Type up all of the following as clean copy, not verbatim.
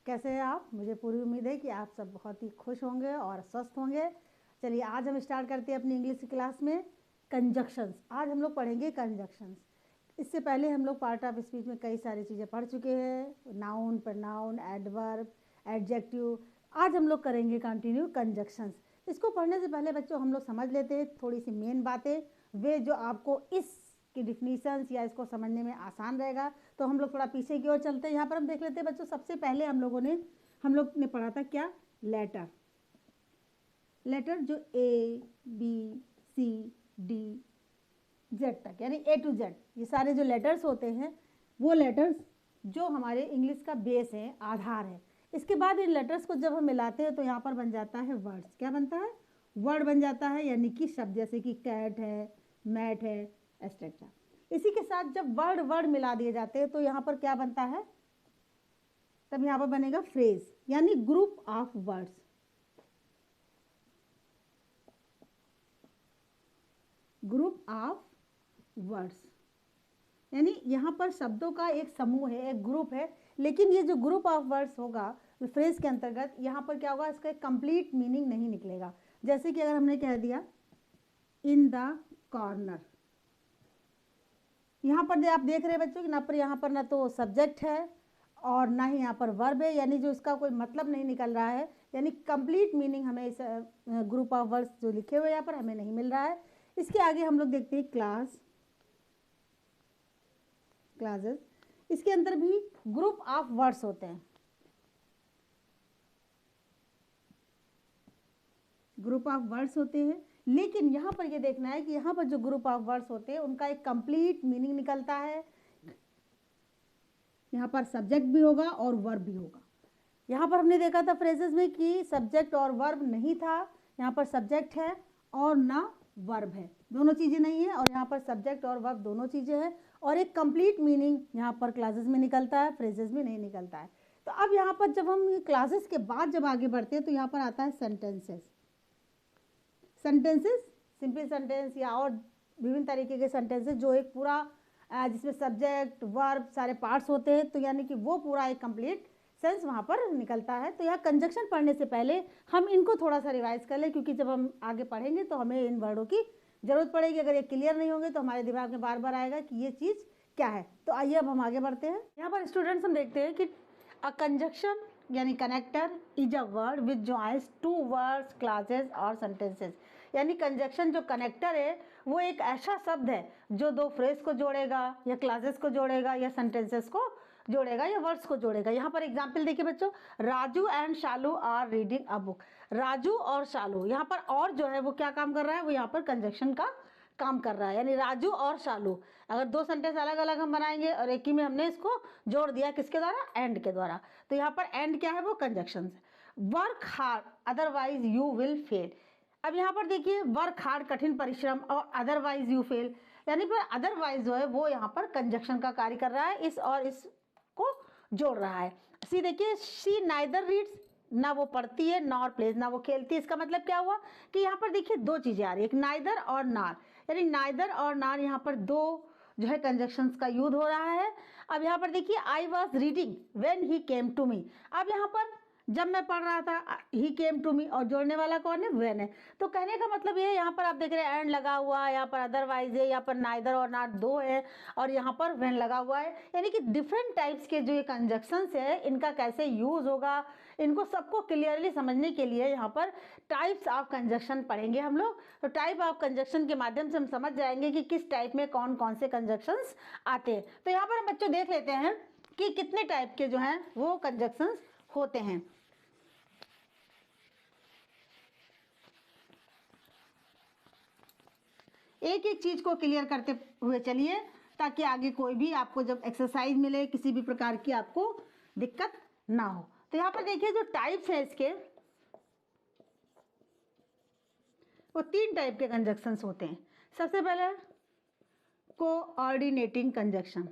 कैसे हैं आप? मुझे पूरी उम्मीद है कि आप सब बहुत ही खुश होंगे और स्वस्थ होंगे। चलिए आज हम स्टार्ट करते हैं अपनी इंग्लिश की क्लास में कंजक्शंस। आज हम लोग पढ़ेंगे कंजक्शंस। इससे पहले हम लोग पार्ट ऑफ स्पीच में कई सारी चीज़ें पढ़ चुके हैं, नाउन, प्रोनाउन, एडवर्ब, एडजेक्टिव। आज हम लोग करेंगे कंटिन्यू कंजक्शंस। इसको पढ़ने से पहले बच्चों हम लोग समझ लेते हैं थोड़ी सी मेन बातें, वे जो आपको इस की डिफिनीशंस या इसको समझने में आसान रहेगा। तो हम लोग थोड़ा पीछे की ओर चलते हैं। यहाँ पर हम देख लेते हैं बच्चों, सबसे पहले हम लोग ने पढ़ा था क्या? लेटर। लेटर जो A B C D Z तक, यानी ए टू जेड, ये सारे जो लेटर्स होते हैं वो लेटर्स जो हमारे इंग्लिश का बेस है, आधार है। इसके बाद इन लेटर्स को जब हम मिलाते हैं तो यहाँ पर बन जाता है वर्ड्स। क्या बनता है? वर्ड बन जाता है, यानी कि शब्द, जैसे कि कैट है, मैट है, एस्ट्रेक्टा। इसी के साथ जब वर्ड वर्ड मिला दिए जाते हैं तो यहाँ पर क्या बनता है? तब यहाँ पर बनेगा फ्रेज, यानी group of words. Group of words यानी यहाँ पर शब्दों का एक समूह है, एक ग्रुप है। लेकिन ये जो ग्रुप ऑफ वर्ड्स होगा फ्रेज के अंतर्गत, यहाँ पर क्या होगा? इसका कंप्लीट मीनिंग नहीं निकलेगा। जैसे कि अगर हमने कह दिया इन द कॉर्नर, यहाँ पर आप देख रहे हैं बच्चों कि ना पर यहाँ पर ना तो सब्जेक्ट है और ना ही यहाँ पर वर्ब है, यानी जो इसका कोई मतलब नहीं निकल रहा है, यानी कंप्लीट मीनिंग हमें इस ग्रुप ऑफ वर्ड्स जो लिखे हुए यहाँ पर हमें नहीं मिल रहा है। इसके आगे हम लोग देखते हैं क्लास, क्लासेस। इसके अंदर भी ग्रुप ऑफ वर्ड्स होते हैं, ग्रुप ऑफ वर्ड्स होते हैं। लेकिन यहाँ पर ये देखना है कि यहाँ पर जो ग्रुप ऑफ वर्ड्स होते हैं उनका एक कंप्लीट मीनिंग निकलता है। यहाँ पर सब्जेक्ट भी होगा और वर्ब भी होगा। यहाँ पर हमने देखा था फ्रेजेस में कि सब्जेक्ट और वर्ब नहीं था, यहाँ पर सब्जेक्ट है और ना वर्ब है, दोनों चीज़ें नहीं है, और यहाँ पर सब्जेक्ट और वर्ब दोनों चीज़ें हैं, और एक कंप्लीट मीनिंग यहाँ पर क्लासेस में निकलता है, फ्रेजेस में नहीं निकलता है। तो अब यहाँ पर जब हम क्लासेस के बाद जब आगे बढ़ते हैं तो यहाँ पर आता है सेंटेंसेस। सेंटेंसेस, सिंपल सेंटेंस या और विभिन्न तरीके के सेंटेंसेस जो एक पूरा जिसमें सब्जेक्ट वर्ब सारे पार्ट्स होते हैं, तो यानी कि वो पूरा एक कंप्लीट सेंस वहाँ पर निकलता है। तो यहाँ कंजक्शन पढ़ने से पहले हम इनको थोड़ा सा रिवाइज कर लें, क्योंकि जब हम आगे पढ़ेंगे तो हमें इन वर्डों की ज़रूरत पड़ेगी। अगर ये क्लियर नहीं होंगे तो हमारे दिमाग में बार बार आएगा कि ये चीज़ क्या है। तो आइए अब हम आगे बढ़ते हैं। यहाँ पर स्टूडेंट्स हम देखते हैं कि अ कंजक्शन यानी connector is a word which joins two words, clauses और सेंटेंसेस। यानी कंजक्शन जो कनेक्टर है वो एक ऐसा शब्द है जो दो फ्रेज को जोड़ेगा या क्लासेस को जोड़ेगा या सेंटेंसेस को जोड़ेगा या वर्ड्स को जोड़ेगा। यहाँ पर एग्जाम्पल देखिए बच्चों, Raju and Shalu are reading a book. Raju और शालू, यहाँ पर और जो है वो क्या काम कर रहा है? वो यहाँ पर कंजक्शन का काम कर रहा है, यानी राजू और शालू। अगर दो सेंटेंस अलग अलग हम बनाएंगे और एक ही में हमने इसको जोड़ दिया, किसके द्वारा? एंड के द्वारा। तो यहाँ पर एंड क्या है? वो कंजक्शन है। Work hard otherwise you will fail. अब यहाँ पर देखिए, वर्क हार्ड कठिन परिश्रम और अदरवाइज यू फेल, यानी पर अदरवाइज जो है वो यहाँ पर कंजक्शन का कार्य कर रहा है, इस और इस को जोड़ रहा है। सी देखिए, शी नाइदर रीड्स, ना वो पढ़ती है, नॉर प्लेज, ना वो खेलती है। इसका मतलब क्या हुआ कि यहाँ पर देखिए दो चीजें आ रही है, एक नाइदर और नार, यानी नाइदर और नार यहाँ पर दो जो है कंजक्शंस का यूज हो रहा है। अब यहाँ पर देखिए, I was reading when he came to me. अब यहाँ पर जब मैं पढ़ रहा था, ही केम टू मी, और जोड़ने वाला कौन है? वेन है। तो कहने का मतलब ये है, यहाँ पर आप देख रहे हैं एंड लगा हुआ है, यहाँ पर अदरवाइज है, यहाँ पर नाइदर और नॉट दो है, और यहाँ पर वेन लगा हुआ है। यानी कि डिफरेंट टाइप्स के जो ये कंजक्शंस है इनका कैसे यूज होगा, इनको सबको क्लियरली समझने के लिए यहाँ पर टाइप्स ऑफ कंजक्शन पढ़ेंगे हम लोग। तो टाइप ऑफ कंजक्शन के माध्यम से हम समझ जाएंगे कि किस टाइप में कौन कौन से कंजक्शंस आते हैं। तो यहाँ पर हम बच्चों देख लेते हैं कि कितने टाइप के जो हैं वो कंजक्शंस होते हैं। एक एक चीज को क्लियर करते हुए चलिए, ताकि आगे कोई भी आपको जब एक्सरसाइज मिले किसी भी प्रकार की आपको दिक्कत ना हो। तो यहाँ पर देखिए जो टाइप्स है इसके, वो तीन टाइप के कंजक्शंस होते हैं। सबसे पहले coordinating conjunction,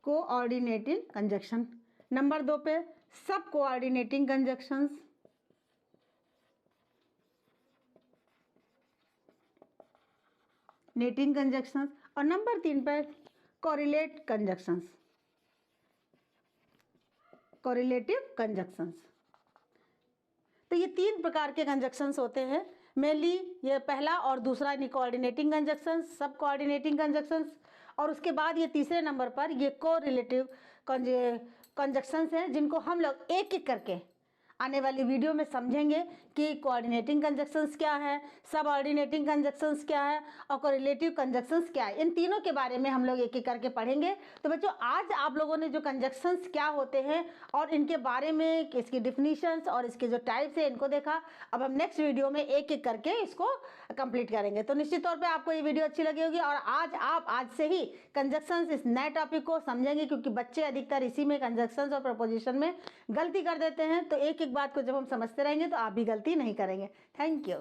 coordinating conjunction. Number 2 पे सब कोऑर्डिनेटिंग कंजक्शंस। Netting conjunctions. और नंबर 3 पर कोरिलेट कंजक्शंस। Correlative conjunctions. तो ये 3 प्रकार के कंजक्शंस होते हैं मेनली, ये पहला और दूसरा यानी कोऑर्डिनेटिंग कंजक्शंस, सब कोऑर्डिनेटिंग कंजक्शंस, और उसके बाद ये तीसरे नंबर पर ये कोरिलेटिव कंजक्शंस हैं, जिनको हम लोग एक एक करके आने वाली वीडियो में समझेंगे कि कोऑर्डिनेटिंग कंजक्शंस क्या है, सब ऑर्डिनेटिंग कंजक्शंस क्या है और कोरिलेटिव कंजक्शंस क्या है। इन तीनों के बारे में हम लोग एक एक करके पढ़ेंगे। तो बच्चों, आज आप लोगों ने जो कंजक्शंस क्या होते हैं और इनके बारे में, इसकी डिफिनीशंस और इसके जो टाइप्स है, इनको देखा। अब हम नेक्स्ट वीडियो में एक एक करके इसको कंप्लीट करेंगे। तो निश्चित तौर पर आपको ये वीडियो अच्छी लगी होगी और आज से ही कंजक्शंस इस नए टॉपिक को समझेंगे, क्योंकि बच्चे अधिकतर इसी में कंजक्शंस और प्रपोजिशन में गलती कर देते हैं। तो एक एक बात को जब हम समझते रहेंगे तो आप भी गलती नहीं करेंगे। Thank you.